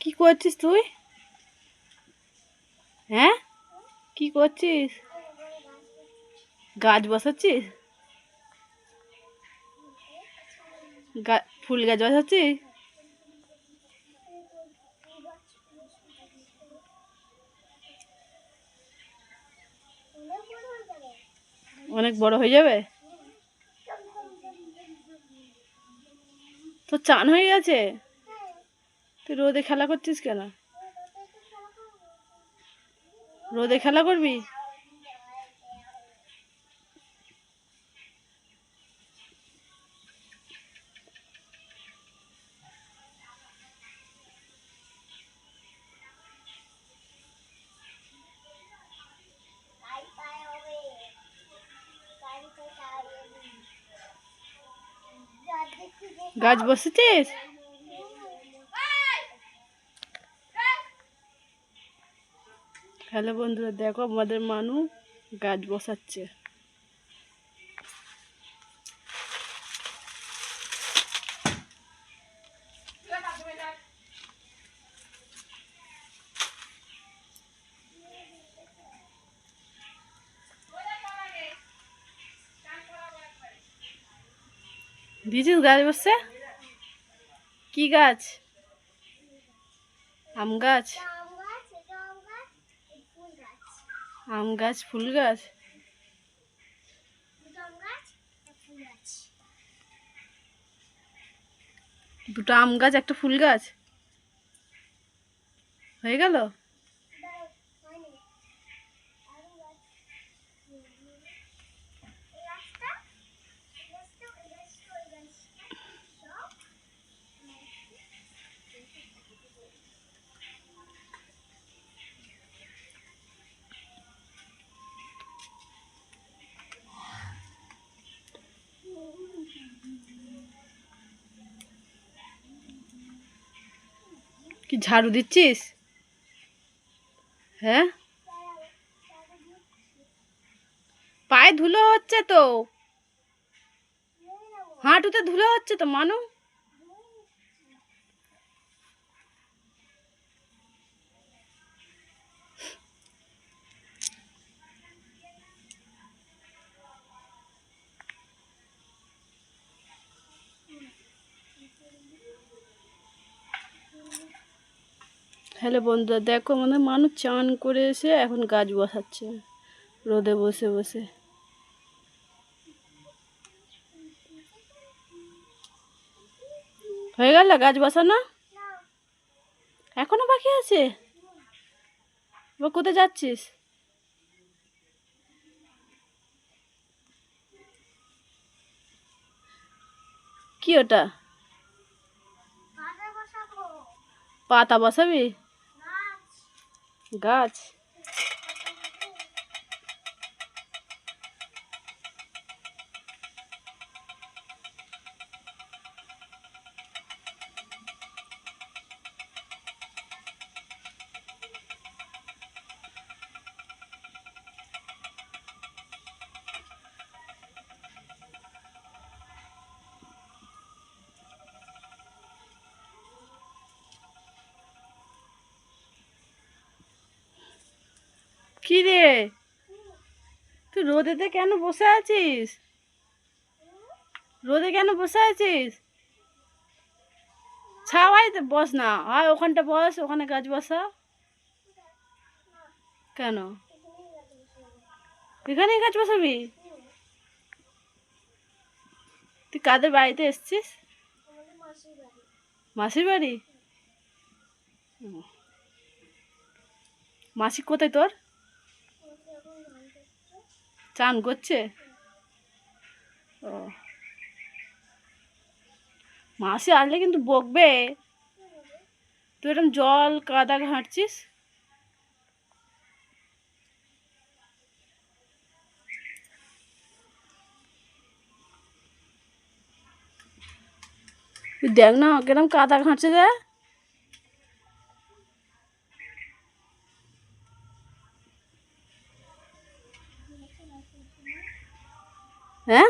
কি করছিস তুই? হ্যাঁ, কি করছিস? গাছ বসাচ্ছিস? ফুল গাছ বসাচ্ছিস? অনেক বড় হয়ে যাবে। তো চান হয়ে গেছে? তুই রোদে খেলা করছিস কেন? রোদে খেলা করবি? গাছ বসেছিস? হ্যালো বন্ধুরা, দেখো আমাদের মানু গাছ বসাচ্ছে। দিয়েছিস গাছ বসছে? কি গাছ? আম গাছ? আম গাছ, ফুল গাছ? দুটো আম গাছ, একটা ফুল গাছ হয়ে গেল। কি ঝাড়ু দিচ্ছিস? হ্যাঁ, পায়ে ধুলো হচ্ছে তো, হাঁটুতে ধুলো হচ্ছে তো মানু। হ্যালো বন্ধুরা, দেখো আমাদের মানুষ চান করে এসে এখন গাছ বসাচ্ছে রোদে বসে বসে। হয়ে গেল গাছ বসানো? এখনো বাকি আছে? এবার কোথায় যাচ্ছিস? কি ওটা? পাতা বসাবি? গাছ? কি রে, তুই রোদেতে কেন বসে আছিস? রোদে কেন বসে আছিস? ছাওয়াই বস না, আর ওখানটা বস, ওখানে গাছ বসা। কেন এখানেই গাছ বসাবি? তুই কাদের বাড়িতে এসছিস? মাসির বাড়ি? মাসি কোথায় তোর? চান করছে? ও, মাসি আসলে কিন্তু বকবে। তুই এরকম জল কাদা ঘাঁটছিস। তুই দেখ না কিরম কাদা ঘাঁটছে রে। হ্যাঁ,